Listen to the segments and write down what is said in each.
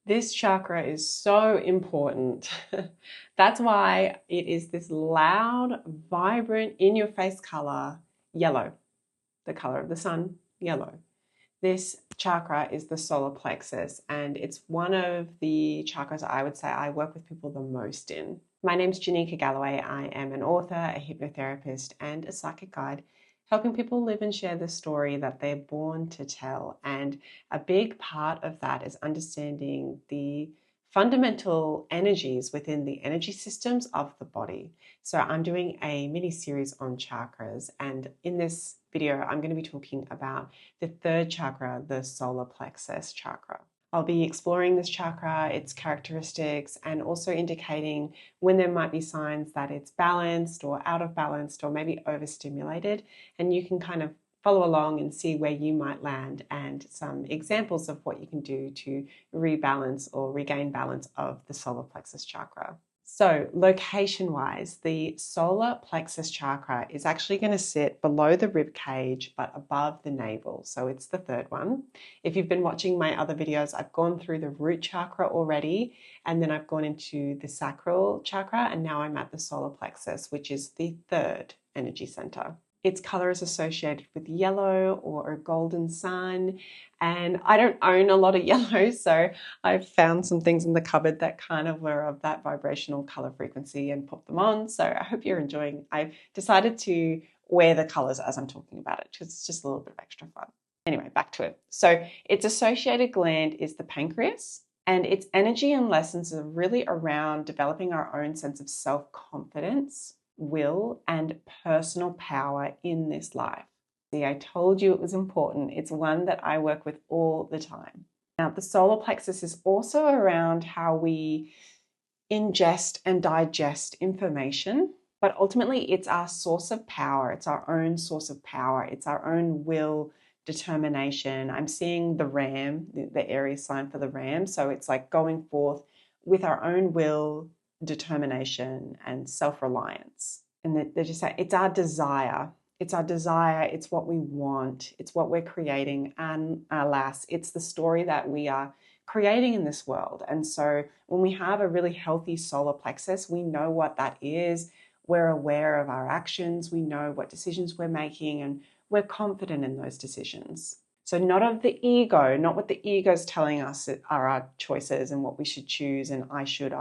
This chakra is so important. That's why it is this loud, vibrant, in-your-face color, yellow, the color of the sun, yellow. This chakra is the solar plexus, and it's one of the chakras I would say I work with people the most in. My name's Janika Galloway. I am an author, a hypnotherapist, and a psychic guide, helping people live and share the story that they're born to tell. And a big part of that is understanding the fundamental energies within the energy systems of the body. So I'm doing a mini series on chakras, and in this video, I'm going to be talking about the third chakra, the solar plexus chakra. I'll be exploring this chakra, its characteristics, and also indicating when there might be signs that it's balanced or out of balance or maybe overstimulated. And you can kind of follow along and see where you might land and some examples of what you can do to rebalance or regain balance of the solar plexus chakra. So location-wise, the solar plexus chakra is actually going to sit below the rib cage but above the navel. So it's the third one. If you've been watching my other videos, I've gone through the root chakra already, and then I've gone into the sacral chakra, and now I'm at the solar plexus, which is the third energy center. Its color is associated with yellow or a golden sun, and I don't own a lot of yellow, so I've found some things in the cupboard that kind of were of that vibrational color frequency and put them on. So I hope you're enjoying. I've decided to wear the colors as I'm talking about it because it's just a little bit of extra fun. Anyway, back to it. So its associated gland is the pancreas, and its energy and lessons are really around developing our own sense of self-confidence, will, and personal power in this life. See, I told you it was important. It's one that I work with all the time. Now, the solar plexus is also around how we ingest and digest information, but ultimately it's our source of power. It's our own source of power. It's our own will, determination. I'm seeing the ram, the Aries sign for the ram. So it's like going forth with our own will, determination, and self-reliance. And they just say it's our desire. It's our desire. It's what we want. It's what we're creating. And alas, it's the story that we are creating in this world. And so when we have a really healthy solar plexus, we know what that is. We're aware of our actions. We know what decisions we're making, and we're confident in those decisions. So not of the ego, not what the ego is telling us are our choices and what we should choose and I should.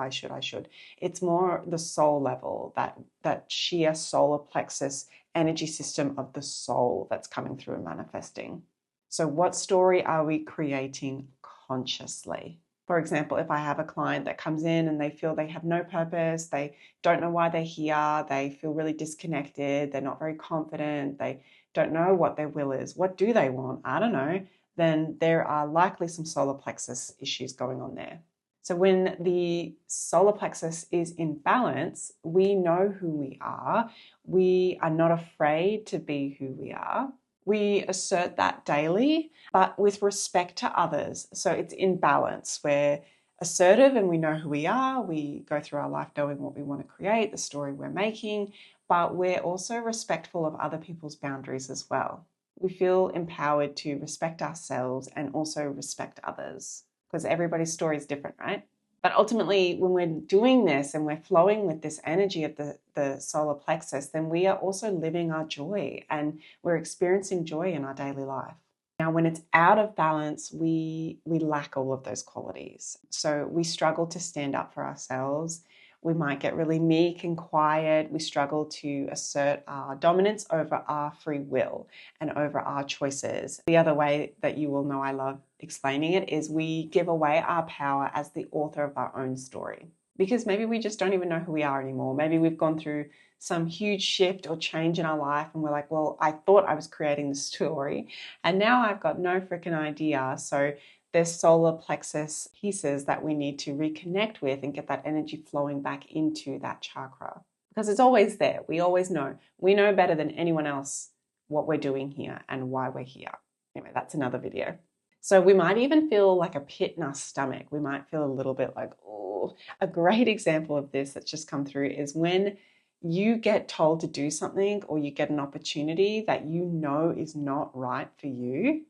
It's more the soul level, that sheer solar plexus energy system of the soul that's coming through and manifesting. So what story are we creating consciously? For example, if I have a client that comes in and they feel they have no purpose, they don't know why they're here, they feel really disconnected, they're not very confident, they don't know what their will is. What do they want? I don't know. Then there are likely some solar plexus issues going on there. So when the solar plexus is in balance, we know who we are. We are not afraid to be who we are. We assert that daily, but with respect to others. So it's in balance. We're assertive and we know who we are. We go through our life knowing what we want to create, the story we're making, but we're also respectful of other people's boundaries as well. We feel empowered to respect ourselves and also respect others, because everybody's story is different, right? But ultimately, when we're doing this and we're flowing with this energy of the solar plexus, then we are also living our joy and we're experiencing joy in our daily life. Now, when it's out of balance, we lack all of those qualities. So we struggle to stand up for ourselves. We might get really meek and quiet. We struggle to assert our dominance over our free will and over our choices. The other way that you will know I love explaining it is we give away our power as the author of our own story, because maybe we just don't even know who we are anymore. Maybe we've gone through some huge shift or change in our life and we're like, well, I thought I was creating the story and now I've got no freaking idea. So there's solar plexus pieces that we need to reconnect with and get that energy flowing back into that chakra, because it's always there. We always know. We know better than anyone else what we're doing here and why we're here. Anyway, that's another video. So we might even feel like a pit in our stomach. We might feel a little bit like, oh. A great example of this that's just come through is when you get told to do something or you get an opportunity that you know is not right for you,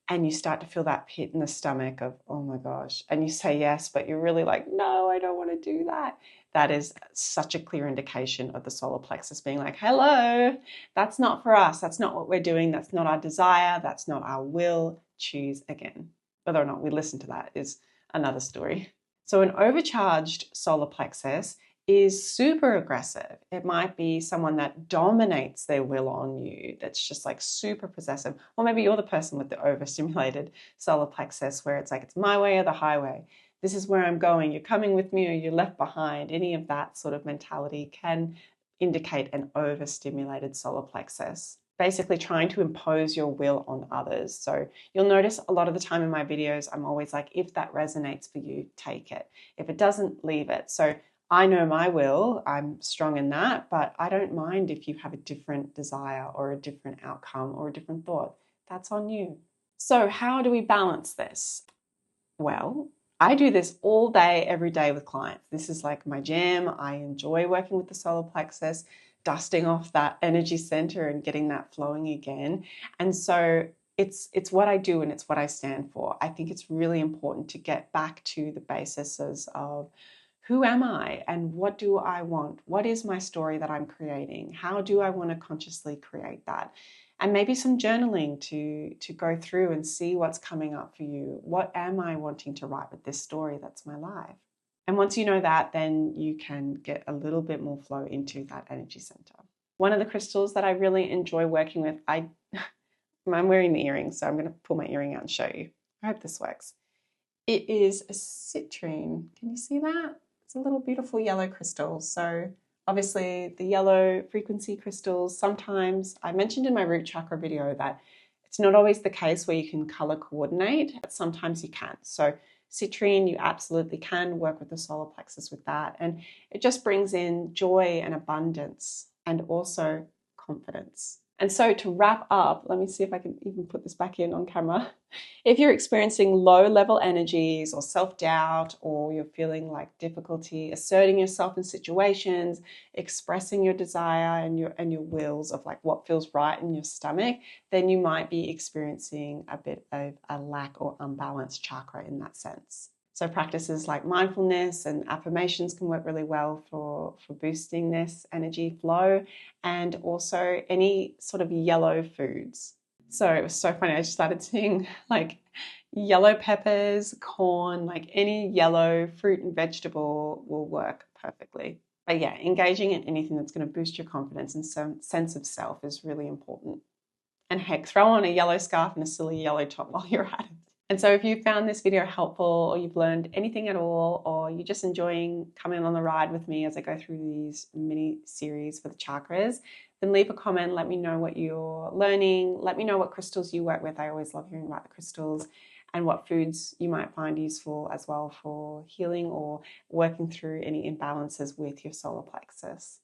and you start to feel that pit in the stomach of, oh my gosh, and you say yes, but you're really like, no, I don't want to do that. That is such a clear indication of the solar plexus being like, hello, that's not for us. That's not what we're doing. That's not our desire. That's not our will. Choose again. Whether or not we listen to that is another story. So an overcharged solar plexus is super aggressive. It might be someone that dominates their will on you, that's just like super possessive. Or maybe you're the person with the overstimulated solar plexus where it's like, it's my way or the highway. This is where I'm going. You're coming with me or you're left behind. Any of that sort of mentality can indicate an overstimulated solar plexus. Basically trying to impose your will on others. So you'll notice a lot of the time in my videos, I'm always like, if that resonates for you, take it. If it doesn't, leave it. So I know my will, I'm strong in that, but I don't mind if you have a different desire or a different outcome or a different thought. That's on you. So how do we balance this? Well, I do this all day, every day with clients. This is like my jam. I enjoy working with the solar plexus, dusting off that energy center and getting that flowing again. And so it's what I do and it's what I stand for. I think it's really important to get back to the basis of who am I and what do I want? What is my story that I'm creating? How do I want to consciously create that? And maybe some journaling to go through and see what's coming up for you. What am I wanting to write with this story that's my life? And once you know that, then you can get a little bit more flow into that energy center. One of the crystals that I really enjoy working with, I'm wearing the earrings, so I'm going to pull my earring out and show you. I hope this works. It is a citrine. Can you see that? It's a little beautiful yellow crystal. So obviously the yellow frequency crystals, sometimes, I mentioned in my root chakra video that it's not always the case where you can color coordinate, but sometimes you can. So citrine, you absolutely can work with the solar plexus with that. And it just brings in joy and abundance and also confidence. And so to wrap up, let me see if I can even put this back in on camera. If you're experiencing low level energies or self-doubt, or you're feeling like difficulty asserting yourself in situations, expressing your desire and your wills of like what feels right in your stomach, then you might be experiencing a bit of a lack or unbalanced chakra in that sense. So practices like mindfulness and affirmations can work really well for boosting this energy flow, and also any sort of yellow foods. So it was so funny. I just started seeing like yellow peppers, corn, like any yellow fruit and vegetable will work perfectly. But yeah, engaging in anything that's going to boost your confidence and some sense of self is really important. And heck, throw on a yellow scarf and a silly yellow top while you're at it. And so if you found this video helpful, or you've learned anything at all, or you're just enjoying coming on the ride with me as I go through these mini series for the chakras, then leave a comment. Let me know what you're learning. Let me know what crystals you work with. I always love hearing about the crystals, and what foods you might find useful as well for healing or working through any imbalances with your solar plexus.